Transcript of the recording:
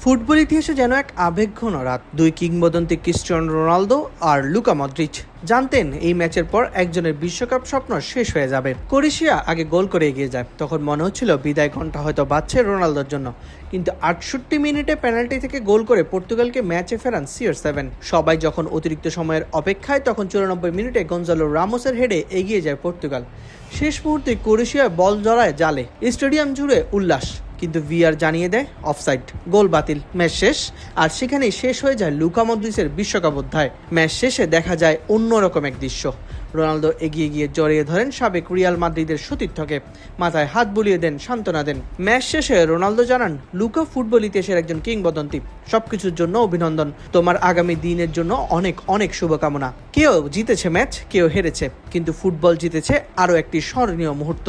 Football ইতিহাসে যেন এক আবেগঘন রাত। দুই কিংবদন্তি ক্রিস্টিয়ানো রোনালদো আর লুকা মদ্রিচ জানতেন এই ম্যাচের পর একজনের বিশ্বকাপ স্বপ্ন শেষ হয়ে যাবে। ক্রোয়েশিয়া আগে গোল করে এগিয়ে যায়, তখন মনে হচ্ছিল বিদায় ঘন্টা হয়তো বাজছে রোনালদোর জন্য। কিন্তু 68 মিনিটে পেনাল্টি থেকে গোল করে পর্তুগালকে ম্যাচে ফেরান CR7। সবাই যখন অতিরিক্ত সময়ের অপেক্ষায়, তখন 94 মিনিটে গঞ্জালো রামোসের হেডে এগিয়ে যায় পর্তুগাল। শেষ মুহূর্তে ক্রোয়েশিয়া বল জড়ায় জালে, স্টেডিয়াম জুড়ে উল্লাস। কিন্তু ভিআর জানিয়ে দেয় অফসাইড, গোল বাতিল, ম্যাচ শেষ। আর সেখানেই শেষ হয়ে যায় লুকা মদ্রিচের বিশ্বকাপ অধ্যায়। ম্যাচ শেষে দেখা যায় অন্যরকম এক দৃশ্য। রোনালদো এগিয়ে গিয়ে জড়িয়ে ধরেন সাবেক রিয়াল মাদ্রিদের সতীর্থকে, মাথায় হাত বুলিয়ে দেন, সান্ত্বনা দেন। ম্যাচ শেষে রোনালদো জানান, লুকা ফুটবল ইতিহাসের একজন কিংবদন্তি, সবকিছুর জন্য অভিনন্দন, তোমার আগামী দিনের জন্য অনেক অনেক শুভকামনা। কেউ জিতেছে ম্যাচ, কেউ হেরেছে, কিন্তু ফুটবল জিতেছে আরও একটি স্মরণীয় মুহূর্ত।